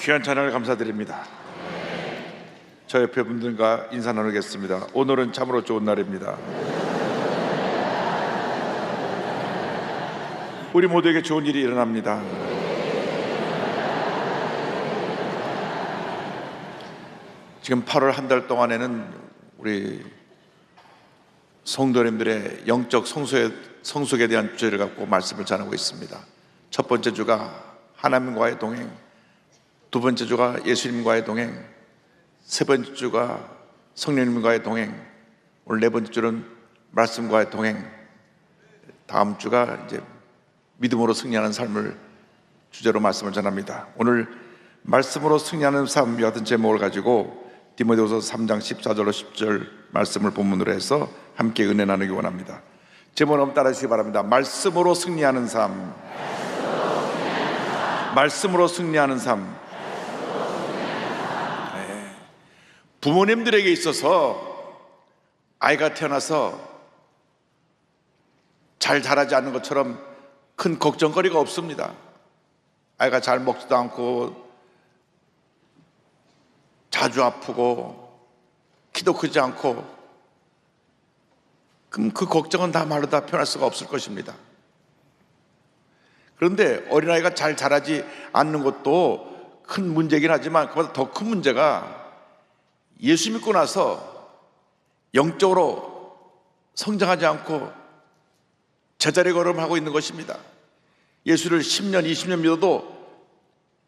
귀한 찬양을 감사드립니다. 저 옆에 분들과 인사 나누겠습니다. 오늘은 참으로 좋은 날입니다. 우리 모두에게 좋은 일이 일어납니다. 지금 8월 한 달 동안에는 우리 성도님들의 영적 성숙에 대한 주제를 갖고 말씀을 전하고 있습니다. 첫 번째 주가 하나님과의 동행, 두 번째 주가 예수님과의 동행, 세 번째 주가 성령님과의 동행, 오늘 네 번째 주는 말씀과의 동행, 다음 주가 이제 믿음으로 승리하는 삶을 주제로 말씀을 전합니다. 오늘 말씀으로 승리하는 삶 같은 제목을 가지고 디모데후서 3장 14절로 10절 말씀을 본문으로 해서 함께 은혜 나누기 원합니다. 제목 한번 따라 주시기 바랍니다. 말씀으로 승리하는 삶. 말씀으로 승리하는 삶. 네. 부모님들에게 있어서 아이가 태어나서 잘 자라지 않는 것처럼 큰 걱정거리가 없습니다. 아이가 잘 먹지도 않고 자주 아프고 키도 크지 않고, 그럼 그 걱정은 다 말로 다 표현할 수가 없을 것입니다. 그런데 어린아이가 잘 자라지 않는 것도 큰 문제이긴 하지만 그보다 더 큰 문제가 예수 믿고 나서 영적으로 성장하지 않고 제자리 걸음하고 있는 것입니다. 예수를 10년, 20년 믿어도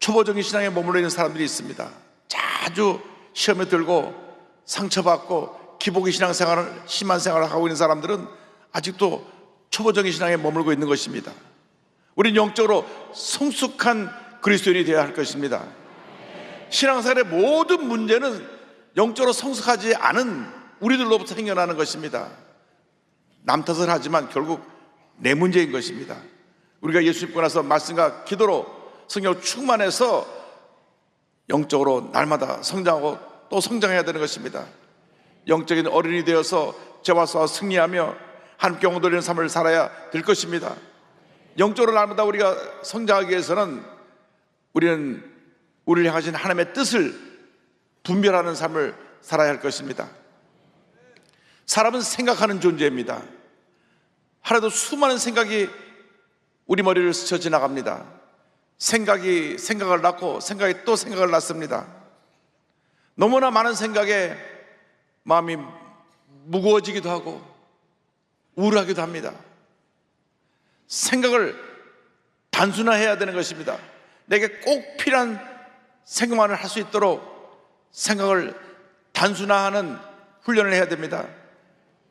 초보적인 신앙에 머물러 있는 사람들이 있습니다. 자주 시험에 들고 상처받고 기복의 신앙생활을, 심한 생활을 하고 있는 사람들은 아직도 초보적인 신앙에 머물고 있는 것입니다. 우리는 영적으로 성숙한 그리스도인이 되어야 할 것입니다. 신앙생활의 모든 문제는 영적으로 성숙하지 않은 우리들로부터 생겨나는 것입니다. 남 탓을 하지만 결국 내 문제인 것입니다. 우리가 예수 믿고 나서 말씀과 기도로 성령으로 충만해서 영적으로 날마다 성장하고 또 성장해야 되는 것입니다. 영적인 어린이 되어서 죄와 싸워 승리하며 하나님께 영광 돌리는 삶을 살아야 될 것입니다. 영적으로 날마다 우리가 성장하기 위해서는 우리는 우리를 향하신 하나님의 뜻을 분별하는 삶을 살아야 할 것입니다. 사람은 생각하는 존재입니다. 하루에도 수많은 생각이 우리 머리를 스쳐 지나갑니다. 생각이 생각을 낳고 생각이 또 생각을 낳습니다. 너무나 많은 생각에 마음이 무거워지기도 하고 우울하기도 합니다. 생각을 단순화해야 되는 것입니다. 내게 꼭 필요한 생각만을 할 수 있도록 생각을 단순화하는 훈련을 해야 됩니다.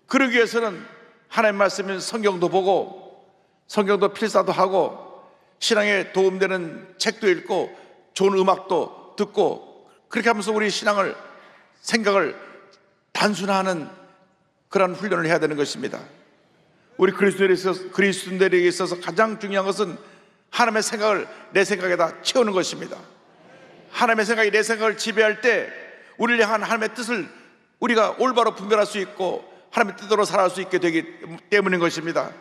그러기 위해서는 하나님 말씀인 성경도 보고 성경도 필사도 하고 신앙에 도움되는 책도 읽고 좋은 음악도 듣고, 그렇게 하면서 우리 신앙을, 생각을 단순화하는 그런 훈련을 해야 되는 것입니다. 우리 그리스도인들에게 있어서 가장 중요한 것은 하나님의 생각을 내 생각에다 채우는 것입니다. 하나님의 생각이 내 생각을 지배할 때 우리를 향한 하나님의 뜻을 우리가 올바로 분별할 수 있고 하나님의 뜻대로 살아갈 수 있게 되기 때문인 것입니다.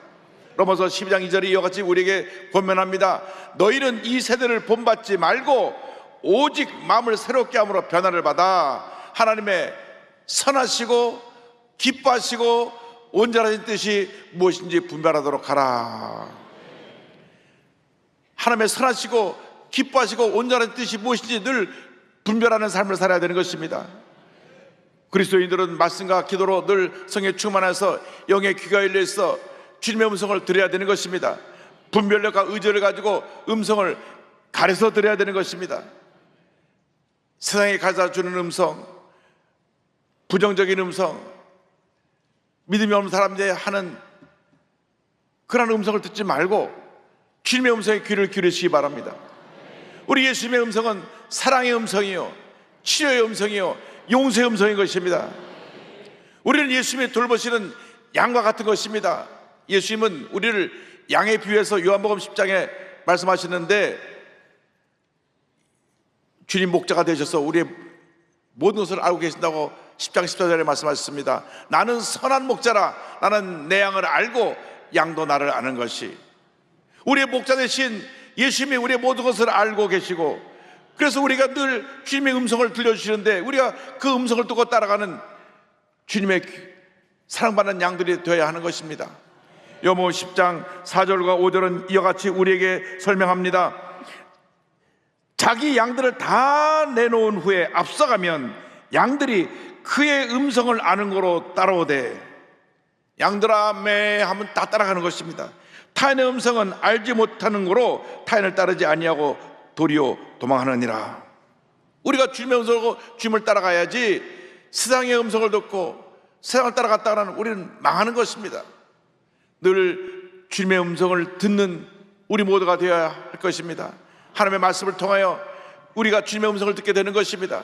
로마서 12장 2절이 이와 같이 우리에게 권면합니다. 너희는 이 세대를 본받지 말고 오직 마음을 새롭게 함으로 변화를 받아 하나님의 선하시고 기뻐하시고 온전하신 뜻이 무엇인지 분별하도록 하라. 하나님의 선하시고 기뻐하시고 온전한 뜻이 무엇인지 늘 분별하는 삶을 살아야 되는 것입니다. 그리스도인들은 말씀과 기도로 늘 성령에 충만해서 영의 귀가 열려있어 주님의 음성을 들어야 되는 것입니다. 분별력과 의지를 가지고 음성을 가려서 들어야 되는 것입니다. 세상에 가져다주는 음성, 부정적인 음성, 믿음이 없는 사람들이 하는 그런 음성을 듣지 말고 주님의 음성에 귀를 기울이시기 바랍니다. 우리 예수님의 음성은 사랑의 음성이요, 치료의 음성이요, 용서의 음성인 것입니다. 우리는 예수님이 돌보시는 양과 같은 것입니다. 예수님은 우리를 양에 비유해서 요한복음 10장에 말씀하시는데, 주님 목자가 되셔서 우리의 모든 것을 알고 계신다고 10장 14절에 말씀하셨습니다. 나는 선한 목자라, 나는 내 양을 알고 양도 나를 아는 것이. 우리의 목자 되신 예수님이 우리의 모든 것을 알고 계시고 그래서 우리가 늘 주님의 음성을 들려주시는데 우리가 그 음성을 듣고 따라가는 주님의 사랑받는 양들이 되어야 하는 것입니다. 요모 10장 4절과 5절은 이와 같이 우리에게 설명합니다. 자기 양들을 다 내놓은 후에 앞서가면 양들이 그의 음성을 아는 거로 따라오되, 양들아 매 하면 다 따라가는 것입니다. 타인의 음성은 알지 못하는 거로 타인을 따르지 아니하고 도리어 도망하느니라. 우리가 주님의 음성을 듣고 주님을 따라가야지, 세상의 음성을 듣고 세상을 따라갔다가는 우리는 망하는 것입니다. 늘 주님의 음성을 듣는 우리 모두가 되어야 할 것입니다. 하나님의 말씀을 통하여 우리가 주님의 음성을 듣게 되는 것입니다.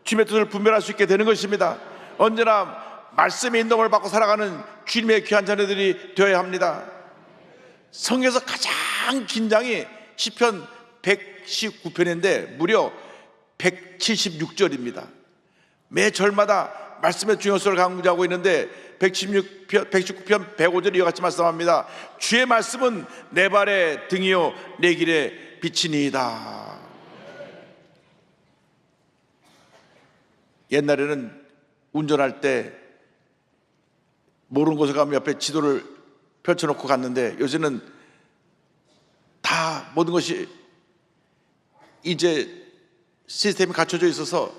주님의 뜻을 분별할 수 있게 되는 것입니다. 언제나 말씀의 인도를 받고 살아가는 주님의 귀한 자녀들이 되어야 합니다. 성경에서 가장 긴 장이 시편 119편인데 무려 176절입니다. 매 절마다 말씀의 중요성을 강조하고 있는데 119편 105절이 이와 같이 말씀합니다. 주의 말씀은 내 발의 등이요 내 길의 빛이니이다. 옛날에는 운전할 때 모르는 곳에 가면 옆에 지도를 펼쳐놓고 갔는데, 요새는 다 모든 것이 이제 시스템이 갖춰져 있어서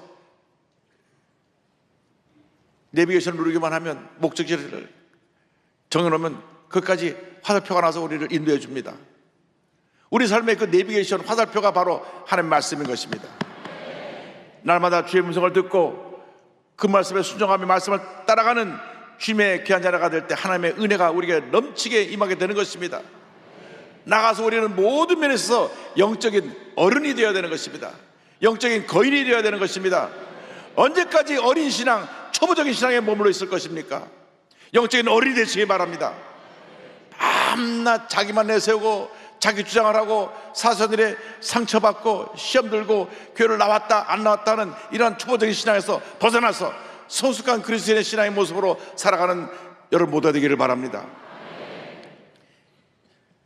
내비게이션을 누르기만 하면 목적지를 정해놓으면 그것까지 화살표가 나서 우리를 인도해 줍니다. 우리 삶의 그 내비게이션 화살표가 바로 하나님의 말씀인 것입니다. 날마다 주의 음성을 듣고 그 말씀에 순종하며 말씀을 따라가는 주님의 귀한 자녀가 될 때 하나님의 은혜가 우리에게 넘치게 임하게 되는 것입니다. 나가서 우리는 모든 면에서 영적인 어른이 되어야 되는 것입니다. 영적인 거인이 되어야 되는 것입니다. 언제까지 어린 신앙, 초보적인 신앙에 머물러 있을 것입니까? 영적인 어른이 되시기 바랍니다. 밤낮 자기만 내세우고 자기 주장을 하고 사선들의 상처받고 시험 들고 교회를 나왔다 안 나왔다는 이러한 초보적인 신앙에서 벗어나서 성숙한 그리스도인의 신앙의 모습으로 살아가는 여러분 모두가 되기를 바랍니다.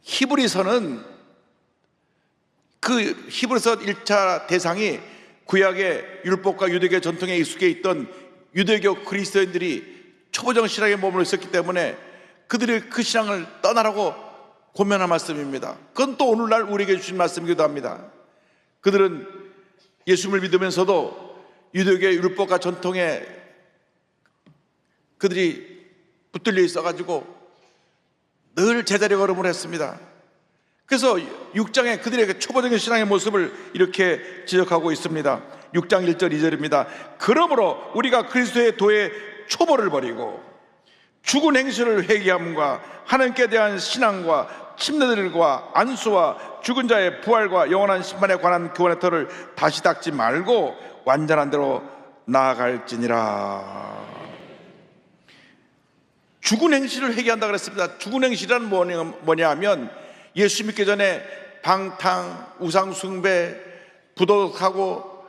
히브리서는 그 히브리서 1차 대상이 구약의 율법과 유대교 전통에 익숙해 있던 유대교 그리스도인들이 초보적 신앙에 머물러 있었기 때문에 그들이 그 신앙을 떠나라고 권면한 말씀입니다. 그건 또 오늘날 우리에게 주신 말씀이기도 합니다. 그들은 예수님을 믿으면서도 유대교의 율법과 전통에 그들이 붙들려 있어가지고 늘 제자리 걸음을 했습니다. 그래서 6장에 그들의 초보적인 신앙의 모습을 이렇게 지적하고 있습니다. 6장 1절 2절입니다. 그러므로 우리가 그리스도의 도의 초보를 버리고 죽은 행실을 회개함과 하나님께 대한 신앙과 침례들과 안수와 죽은 자의 부활과 영원한 심판에 관한 교훈의 터를 다시 닦지 말고 완전한 대로 나아갈지니라. 죽은 행실을 회개한다 그랬습니다. 죽은 행실은 뭐냐 하면 예수 믿기 전에 방탕, 우상 숭배, 부도덕하고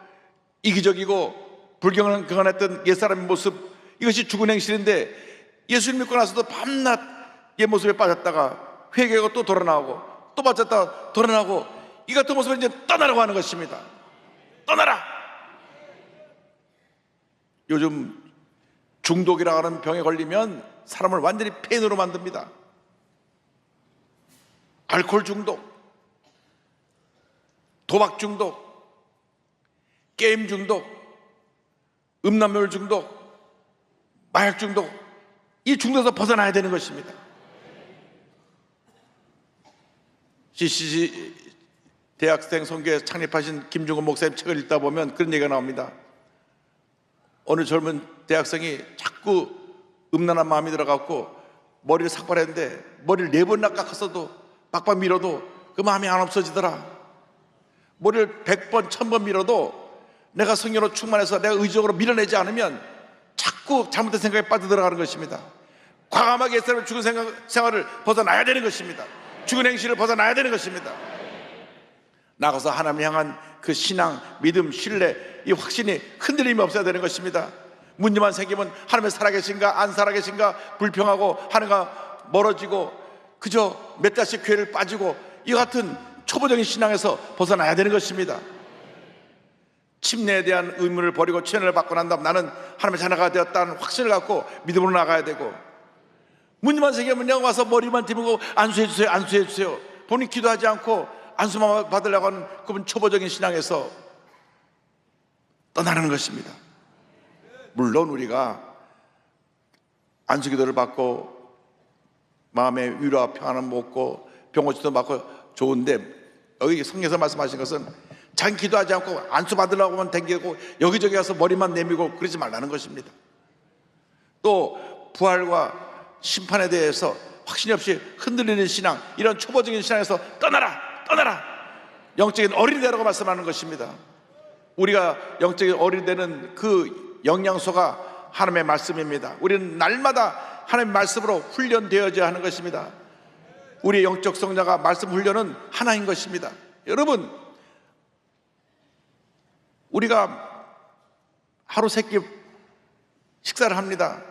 이기적이고 불경건했던 옛사람의 모습, 이것이 죽은 행실인데 예수님 믿고 나서도 밤낮 옛 모습에 빠졌다가 회개하고 또 돌아나오고 또 빠졌다가 돌아나오고 이 같은 모습을 이제 떠나라고 하는 것입니다. 떠나라! 요즘 중독이라고 하는 병에 걸리면 사람을 완전히 폐인으로 만듭니다. 알코올 중독, 도박 중독, 게임 중독, 음란물 중독, 마약 중독, 이 중독에서 벗어나야 되는 것입니다. CCC 대학생 선교회 창립하신 김중건 목사님 책을 읽다 보면 그런 얘기가 나옵니다. 어느 젊은 대학생이 자꾸 음란한 마음이 들어갔고 머리를 삭발했는데 머리를 4번 깎았어도 빡빡 밀어도 그 마음이 안 없어지더라. 머리를 100번 1000번 밀어도 내가 성령으로 충만해서 내가 의지적으로 밀어내지 않으면 자꾸 잘못된 생각에 빠져들어가는 것입니다. 과감하게 옛사람의 죽은 생활을 벗어나야 되는 것입니다. 죽은 행실을 벗어나야 되는 것입니다. 나가서 하나님 향한 그 신앙, 믿음, 신뢰, 이 확신이 흔들림이 없어야 되는 것입니다. 문제만 생기면 하나님의 살아계신가 안 살아계신가 불평하고 하나님과 멀어지고 그저 몇 달씩 교회를 빠지고 이 같은 초보적인 신앙에서 벗어나야 되는 것입니다. 침례에 대한 의무를 버리고 체험을 받고 난 다음 나는 하나님의 자녀가 되었다는 확신을 갖고 믿음으로 나가야 되고, 문만 세계면 그냥 와서 머리만 뒤집고 안수해 주세요, 안수해 주세요. 본인 기도하지 않고 안수만 받으려고 하는 그분 초보적인 신앙에서 떠나는 것입니다. 물론 우리가 안수기도를 받고 마음의 위로와 평안을 먹고 병고치도 받고 좋은데, 여기 성경에서 말씀하신 것은 자기 기도하지 않고 안수 받으려고만 댕기고 여기저기 가서 머리만 내밀고 그러지 말라는 것입니다. 또 부활과 심판에 대해서 확신이 없이 흔들리는 신앙, 이런 초보적인 신앙에서 떠나라, 떠나라. 영적인 어린이되라고 말씀하는 것입니다. 우리가 영적인 어린이되는 그 영양소가 하나님의 말씀입니다. 우리는 날마다 하나님의 말씀으로 훈련되어져야 하는 것입니다. 우리의 영적 성장과 말씀 훈련은 하나인 것입니다. 여러분, 우리가 하루 세 끼 식사를 합니다.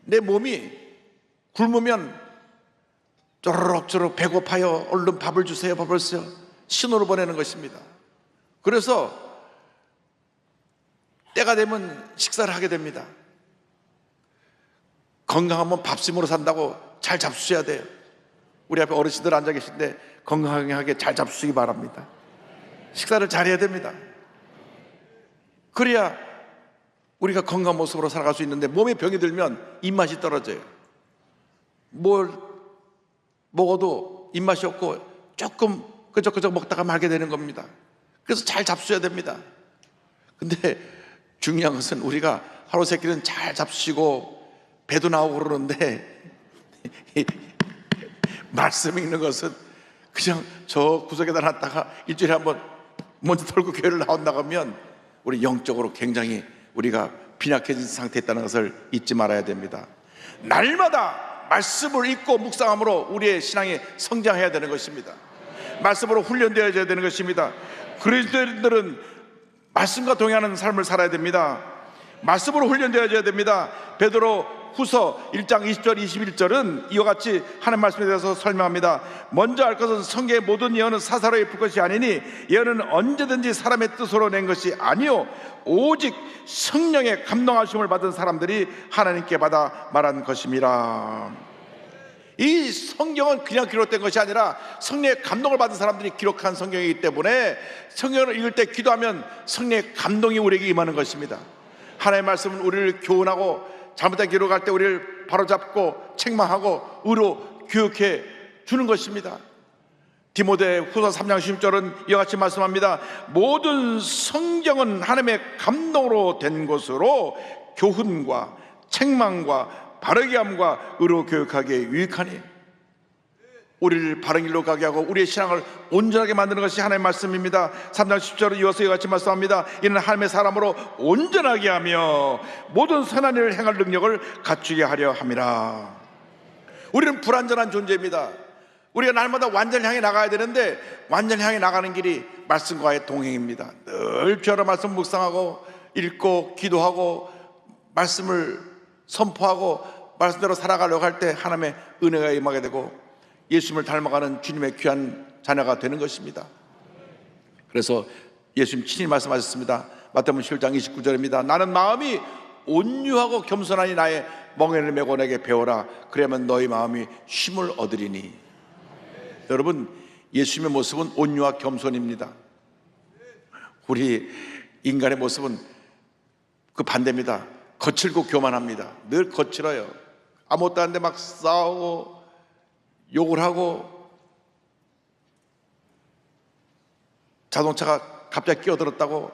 내 몸이 굶으면 쪼르륵쪼르륵 배고파요, 얼른 밥을 주세요, 밥을 주세요, 신호를 보내는 것입니다. 그래서 때가 되면 식사를 하게 됩니다. 건강하면 밥심으로 산다고 잘 잡수셔야 돼요. 우리 앞에 어르신들 앉아 계신데 건강하게 잘 잡수시기 바랍니다. 식사를 잘해야 됩니다. 그래야 우리가 건강한 모습으로 살아갈 수 있는데, 몸에 병이 들면 입맛이 떨어져요. 뭘 먹어도 입맛이 없고 조금 끄적끄적 먹다가 말게 되는 겁니다. 그래서 잘 잡수셔야 됩니다. 근데 중요한 것은 우리가 하루 세 끼는 잘 잡수시고 배도 나오고 그러는데 말씀 읽는 것은 그냥 저 구석에다 놨다가 일주일에 한번 먼저 털고 교회를 나온다면 우리 영적으로 굉장히 우리가 빈약해진 상태에 있다는 것을 잊지 말아야 됩니다. 날마다 말씀을 읽고 묵상함으로 우리의 신앙이 성장해야 되는 것입니다. 말씀으로 훈련되어야 되는 것입니다. 그리스도인들은 말씀과 동행하는 삶을 살아야 됩니다. 말씀으로 훈련되어야 됩니다. 베드로 후서 1장 20절 21절은 이와 같이 하나님 말씀에 대해서 설명합니다. 먼저 알 것은 성경의 모든 예언은 사사로이 풀 것이 아니니 예언은 언제든지 사람의 뜻으로 낸 것이 아니요 오직 성령의 감동하심을 받은 사람들이 하나님께 받아 말한 것임이라. 이 성경은 그냥 기록된 것이 아니라 성령의 감동을 받은 사람들이 기록한 성경이기 때문에 성경을 읽을 때 기도하면 성령의 감동이 우리에게 임하는 것입니다. 하나님의 말씀은 우리를 교훈하고 잘못된 길로 갈 때 우리를 바로잡고 책망하고 의로 교육해 주는 것입니다. 디모데 후서 3장 16절은 이와 같이 말씀합니다. 모든 성경은 하나님의 감동으로 된 것으로 교훈과 책망과 바르게 함과 의로 교육하기에 유익하니, 우리를 바른 길로 가게 하고 우리의 신앙을 온전하게 만드는 것이 하나님의 말씀입니다. 3장 10절을 이어서 이와 같이 말씀합니다. 이는 하나님의 사람으로 온전하게 하며 모든 선한 일을 행할 능력을 갖추게 하려 함이라. 우리는 불완전한 존재입니다. 우리가 날마다 완전히 향해 나가야 되는데 완전히 향해 나가는 길이 말씀과의 동행입니다. 늘 주의 말씀 묵상하고 읽고 기도하고 말씀을 선포하고 말씀대로 살아가려고 할 때 하나님의 은혜가 임하게 되고 예수님을 닮아가는 주님의 귀한 자녀가 되는 것입니다. 그래서 예수님 친히 말씀하셨습니다. 마태복음 11장 29절입니다. 나는 마음이 온유하고 겸손하니 나의 멍에를 메고 내게 배워라. 그러면 너희 마음이 쉼을 얻으리니. 여러분, 예수님의 모습은 온유와 겸손입니다. 우리 인간의 모습은 그 반대입니다. 거칠고 교만합니다. 늘 거칠어요. 아무것도 아닌데 막 싸우고 욕을 하고, 자동차가 갑자기 끼어들었다고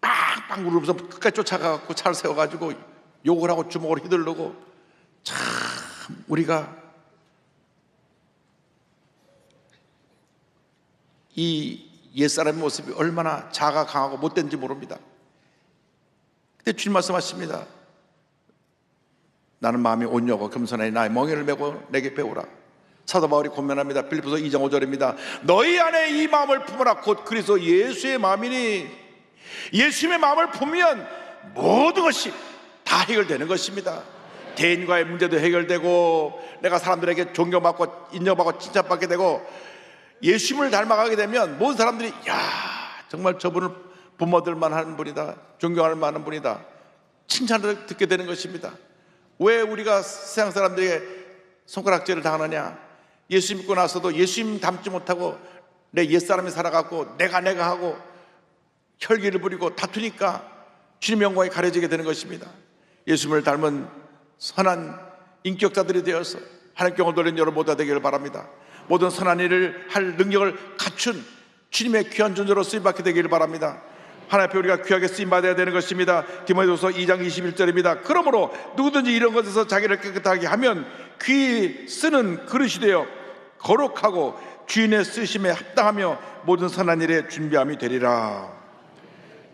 빵빵 울면서 끝까지 쫓아가고 차를 세워가지고 욕을 하고 주먹으로 휘두르고. 참 우리가 이 옛사람의 모습이 얼마나 자아가 강하고 못된지 모릅니다. 근데 주님 말씀하십니다. 나는 마음이 온유하고 겸손하니 나의 멍에를 메고 내게 배우라. 사도 바울이 권면합니다. 빌립보서 2장 5절입니다. 너희 안에 이 마음을 품으라. 곧 그리스도 예수의 마음이니. 예수님의 마음을 품으면 모든 것이 다 해결되는 것입니다. 대인과의 문제도 해결되고, 내가 사람들에게 존경받고 인정받고 칭찬받게 되고, 예수님을 닮아가게 되면 모든 사람들이 야, 정말 저분을 부모들만 하는 분이다, 존경할 만한 분이다, 칭찬을 듣게 되는 것입니다. 왜 우리가 세상 사람들에게 손가락질을 당하느냐? 예수 믿고 나서도 예수님 닮지 못하고 내 옛사람이 살아갖고 내가 하고 혈기를 부리고 다투니까 주님의 영광이 가려지게 되는 것입니다. 예수님을 닮은 선한 인격자들이 되어서 하나님께 영광을 돌리는 여러분 모두가 되기를 바랍니다. 모든 선한 일을 할 능력을 갖춘 주님의 귀한 존재로 쓰임받게 되기를 바랍니다. 하나님 앞에 우리가 귀하게 쓰임받아야 되는 것입니다. 디모데후서 2장 21절입니다. 그러므로 누구든지 이런 것에서 자기를 깨끗하게 하면 귀 쓰는 그릇이 되어 거룩하고 주인의 쓰심에 합당하며 모든 선한 일에 준비함이 되리라.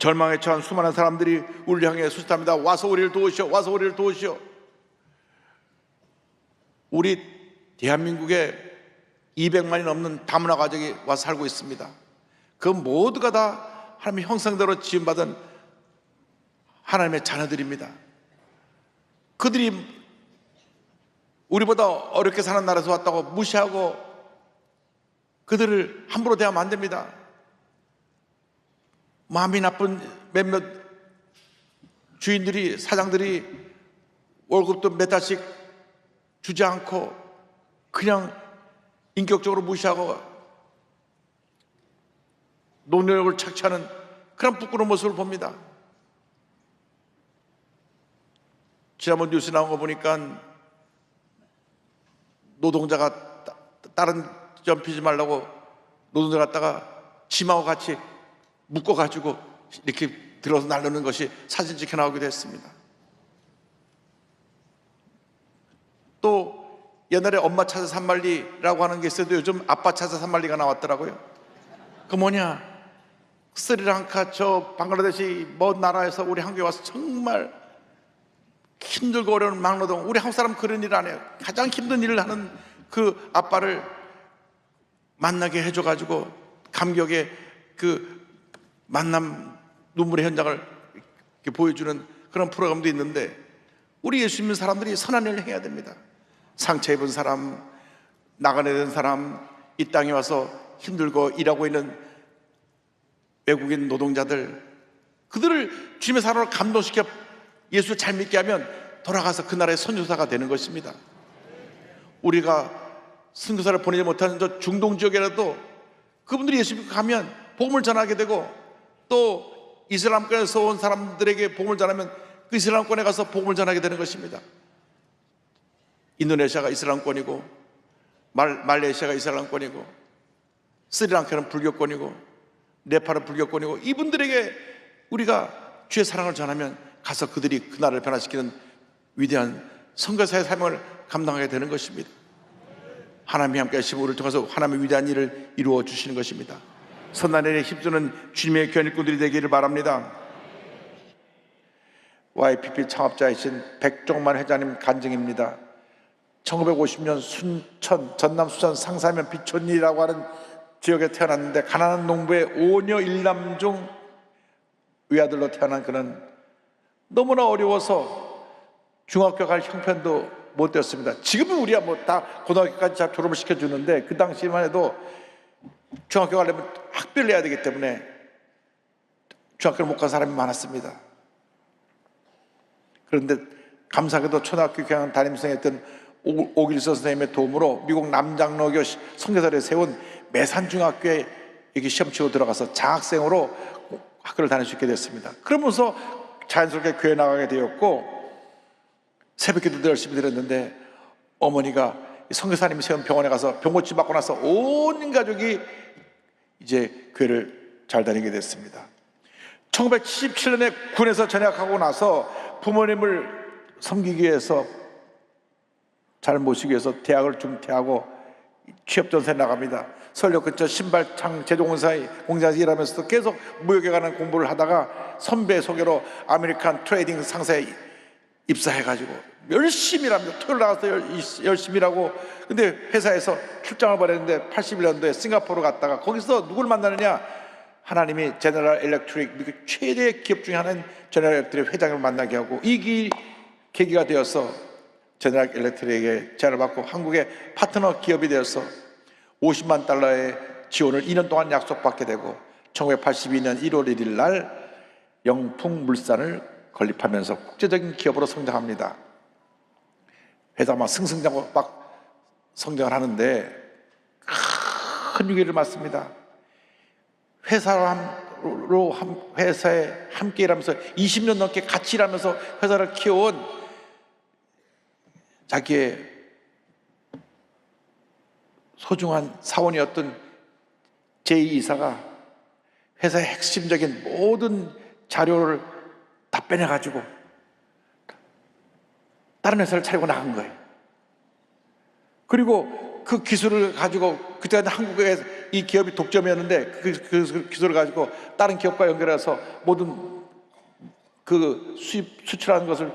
절망에 처한 수많은 사람들이 우리를 향해 수시합니다. 와서 우리를 도우시오, 와서 우리를 도우시오. 우리 대한민국에 200만이 넘는 다문화 가족이 와서 살고 있습니다. 그 모두가 다 하나님의 형상대로 지음받은 하나님의 자녀들입니다. 그들이 우리보다 어렵게 사는 나라에서 왔다고 무시하고 그들을 함부로 대하면 안 됩니다. 마음이 나쁜 몇몇 주인들이, 사장들이 월급도 몇 달씩 주지 않고 그냥 인격적으로 무시하고 노력을 착취하는 그런 부끄러운 모습을 봅니다. 지난번 뉴스 나온 거 보니까 노동자가 다른 점 피지 말라고 노동자 갖다가 짐하고 같이 묶어가지고 이렇게 들어서 나르는 것이 사진 찍혀 나오기도 했습니다. 또 옛날에 엄마 찾아 산말리라고 하는 게 있어도 요즘 아빠 찾아 산말리가 나왔더라고요. 그 뭐냐, 스리랑카 저 방글라데시 먼 나라에서 우리 한국에 와서 정말 힘들고 어려운 막노동, 우리 한국 사람 그런 일 안 해요. 가장 힘든 일을 하는 그 아빠를 만나게 해줘가지고 감격의 그 만남 눈물의 현장을 이렇게 보여주는 그런 프로그램도 있는데, 우리 예수 믿는 사람들이 선한 일을 해야 됩니다. 상처 입은 사람, 나가내는 사람, 이 땅에 와서 힘들고 일하고 있는 외국인 노동자들, 그들을 주님의 사랑으로 감동시켜 예수를 잘 믿게 하면 돌아가서 그 나라의 선교사가 되는 것입니다. 우리가 선교사를 보내지 못하는 저 중동 지역이라도 그분들이 예수 믿고 가면 복음을 전하게 되고, 또 이슬람권에서 온 사람들에게 복음을 전하면 그 이슬람권에 가서 복음을 전하게 되는 것입니다. 인도네시아가 이슬람권이고 말레이시아가 이슬람권이고 스리랑카는 불교권이고 네팔은 불교권이고, 이분들에게 우리가 주의 사랑을 전하면 가서 그들이 그 나라를 변화시키는 위대한 선교사의 삶을 감당하게 되는 것입니다. 하나님이 함께 하시고 우리를 통해서 하나님의 위대한 일을 이루어 주시는 것입니다. 선한 일에 힘쓰는 주님의 귀한 일꾼들이 되기를 바랍니다. YPP 창업자이신 백종만 회장님 간증입니다. 1950년 순천, 전남 순천 상사면 비촌리라고 하는 지역에 태어났는데, 가난한 농부의 5녀 1남 중 외아들로 태어난 그는 너무나 어려워서 중학교 갈 형편도 못 되었습니다. 지금은 우리야 뭐 다 고등학교까지 다 졸업을 시켜주는데, 그 당시만 해도 중학교 가려면 학비를 내야 되기 때문에 중학교를 못 간 사람이 많았습니다. 그런데 감사하게도 초등학교 교양 담임생했던 오길서 선생님의 도움으로 미국 남장로교 선교사를 세운 매산중학교에 이렇게 시험 치고 들어가서 장학생으로 학교를 다닐 수 있게 됐습니다. 그러면서 자연스럽게 교회 나가게 되었고, 새벽기도도 열심히 드렸는데, 어머니가 선교사님이 세운 병원에 가서 병고침 받고 나서 온 가족이 이제 교회를 잘 다니게 됐습니다. 1977년에 군에서 전역하고 나서 부모님을 섬기기 위해서, 잘 모시기 위해서 대학을 중퇴하고 취업전선에 나갑니다. 서울역 근처 신발창 제조공장에서 일하면서도 계속 무역에 관한 공부를 하다가 선배 소개로 아메리칸 트레이딩 상사에 입사해가지고 열심히 일합니다. 토요일 나가서 열심히 일하고, 근데 회사에서 출장을 보냈는데 81년도에 싱가포르 갔다가 거기서 누굴 만나느냐, 하나님이 제너럴 일렉트릭, 미국 최대 기업 중에 하나인 제너럴 일렉트릭 회장을 만나게 하고, 이 계기가 되어서 제너럴 일렉트릭에게 제안을 받고 한국의 파트너 기업이 되어서 $50만 지원을 2년 동안 약속받게 되고 1982년 1월 1일 날 영풍물산을 건립하면서 국제적인 기업으로 성장합니다. 회사가 막 승승장구 막 성장을 하는데 큰 위기를 맞습니다. 회사에 함께 일하면서 20년 넘게 같이 일하면서 회사를 키워온 자기의 소중한 사원이었던 제2이사가 회사의 핵심적인 모든 자료를 다 빼내가지고 다른 회사를 차리고 나간 거예요. 그리고 그 기술을 가지고, 그때 한국에 이 기업이 독점이었는데 그 기술을 가지고 다른 기업과 연결해서 모든 그 수출하는 것을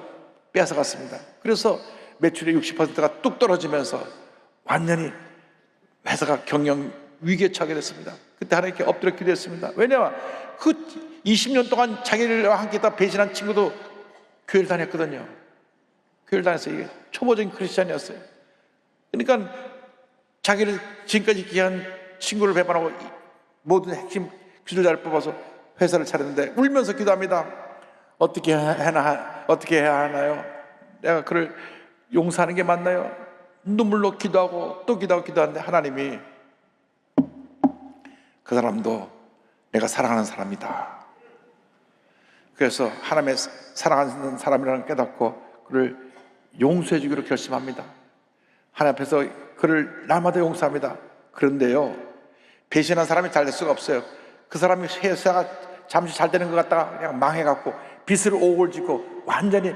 뺏어갔습니다. 그래서 매출의 60%가 뚝 떨어지면서 완전히 회사가 경영 위기에 처하게 됐습니다. 그때 하나님께 엎드려 기도했습니다. 왜냐하면 그 20년 동안 자기들과 함께 다 배신한 친구도 교회를 다녔거든요. 교회를 다녔어요. 이게 초보적인 크리스찬이었어요. 그러니까 자기를 지금까지 기한 친구를 배반하고 모든 핵심 기술자를 뽑아서 회사를 차렸는데 울면서 기도합니다. 어떻게 해야 하나요? 내가 그를 용서하는 게 맞나요? 눈물로 기도하고 또 기도하는데 하나님이 그 사람도 내가 사랑하는 사람이다. 그래서 하나님의 사랑하는 사람이라는 깨닫고 그를 용서해 주기로 결심합니다. 하나님 앞에서 그를 날마다 용서합니다. 그런데요, 배신한 사람이 잘 될 수가 없어요. 그 사람이 회사가 잠시 잘 되는 것 같다가 그냥 망해갖고 빚을 오골 짓고 완전히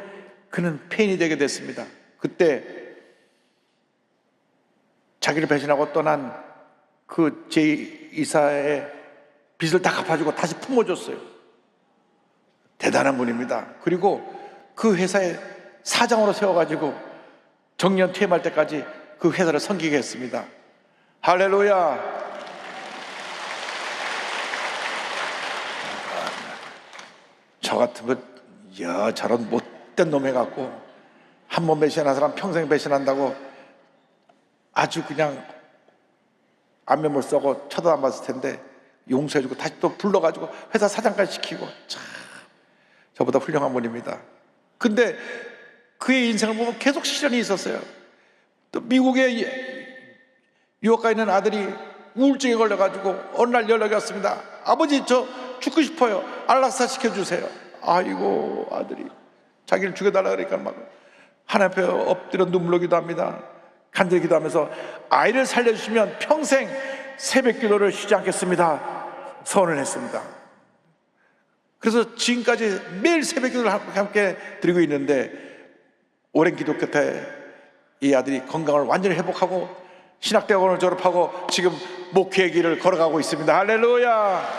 그는 폐인이 되게 됐습니다. 그때 자기를 배신하고 떠난 그 제2이사의 빚을 다 갚아주고 다시 품어줬어요. 대단한 분입니다. 그리고 그 회사의 사장으로 세워가지고 정년 퇴임할 때까지 그 회사를 섬기게 했습니다. 할렐루야. 저 같은 저런 못된 놈 해갖고 한 번 배신한 사람 평생 배신한다고 아주 그냥 안면을 써고 쳐도 안 봤을 텐데 용서해주고 다시 또 불러가지고 회사 사장까지 시키고, 참 저보다 훌륭한 분입니다. 근데 그의 인생을 보면 계속 시련이 있었어요. 또 미국에 유학가 있는 아들이 우울증에 걸려가지고 어느 날 연락이 왔습니다. 아버지, 저 죽고 싶어요. 안락사 시켜주세요. 아이고, 아들이 자기를 죽여달라 그러니까 막 하나님 앞에 엎드려 눈물로 기도합니다. 간절히 기도하면서 아이를 살려주시면 평생 새벽 기도를 쉬지 않겠습니다 선언을 했습니다. 그래서 지금까지 매일 새벽 기도를 함께 드리고 있는데, 오랜 기도 끝에 이 아들이 건강을 완전히 회복하고 신학대학원을 졸업하고 지금 목회의 길을 걸어가고 있습니다. 할렐루야.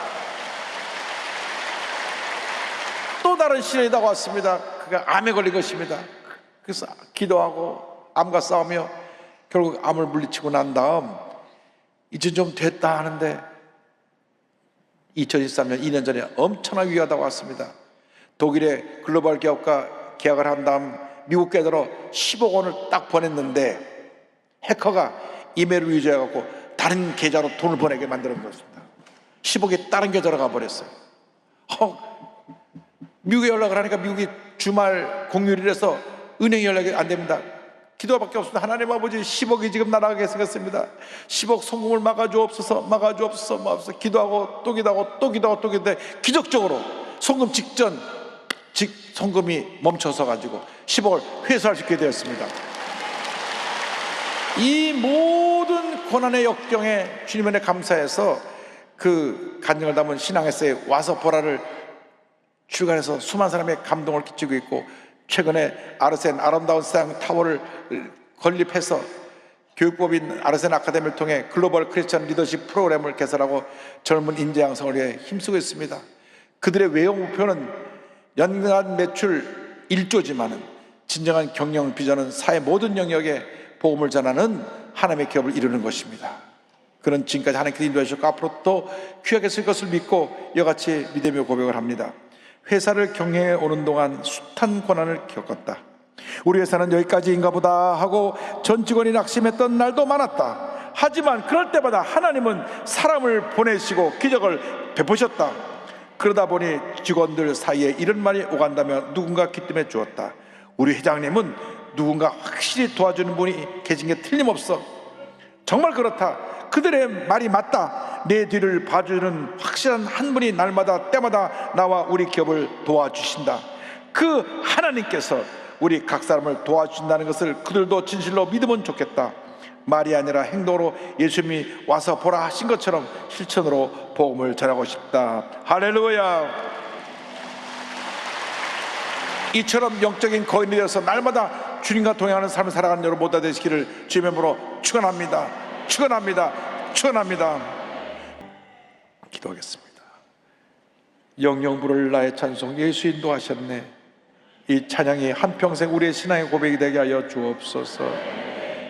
또 다른 시련이 다가왔습니다. 그가 암에 걸린 것입니다. 그래서 기도하고 암과 싸우며 결국 암을 물리치고 난 다음 이제 좀 됐다 하는데 2023년 2년 전에 엄청난 위기가 다가왔습니다. 독일의 글로벌 기업과 계약을 한 다음 미국 계좌로 10억 원을 딱 보냈는데 해커가 이메일을 위조해갖고 다른 계좌로 돈을 보내게 만드는 것입니다. 10억이 다른 계좌로 가버렸어요. 미국에 연락을 하니까 미국이 주말 공휴일이라서 은행 연락이 안 됩니다. 기도밖에 없습니다. 하나님 아버지, 10억이 지금 날아가게 생겼습니다. 10억 송금을 막아주옵소서. 기도하고 또 기도하는데 기적적으로 송금 직전 송금이 멈춰서 가지고 10억을 회수할 수 있게 되었습니다. 이 모든 고난의 역경에 주님 은혜 감사해서 그 간증을 담은 신앙에서의 와서 보라를 출간해서 수많은 사람의 감동을 끼치고 있고, 최근에 아르센 아름다운 세상 타워를 건립해서 교육법인 아르센 아카데미를 통해 글로벌 크리스천 리더십 프로그램을 개설하고 젊은 인재 양성을 위해 힘쓰고 있습니다. 그들의 외형 목표는 연간 매출 1조지만은 진정한 경영 비전은 사회 모든 영역에 복음을 전하는 하나님의 기업을 이루는 것입니다. 그는 지금까지 하나님께서 인도해 주셨고 앞으로 또 귀하게 쓸 것을 믿고 이같이 믿으며 고백을 합니다. 회사를 경영해 오는 동안 숱한 고난을 겪었다. 우리 회사는 여기까지인가 보다 하고 전 직원이 낙심했던 날도 많았다. 하지만 그럴 때마다 하나님은 사람을 보내시고 기적을 베푸셨다. 그러다 보니 직원들 사이에 이런 말이 오간다며 누군가 기뜸해 주었다. 우리 회장님은 누군가 확실히 도와주는 분이 계신 게 틀림없어. 정말 그렇다. 그들의 말이 맞다. 내 뒤를 봐주는 확실한 한 분이 날마다 때마다 나와 우리 기업을 도와주신다. 그 하나님께서 우리 각 사람을 도와주신다는 것을 그들도 진실로 믿으면 좋겠다. 말이 아니라 행동으로 예수님이 와서 보라 하신 것처럼 실천으로 복음을 전하고 싶다. 할렐루야. 이처럼 영적인 거인이 되어서 날마다 주님과 동행하는 삶을 살아가는 여러분 모두 되시기를 주님의 이름으로 축원합니다. 축원합니다. 축원합니다. 기도하겠습니다. 영영 부를 나의 찬송 예수 인도하셨네. 이 찬양이 한평생 우리의 신앙의 고백이 되게 하여 주옵소서.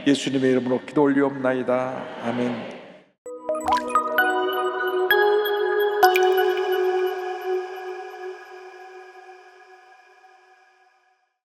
예수님의 이름으로 기도 올리옵나이다. 아멘.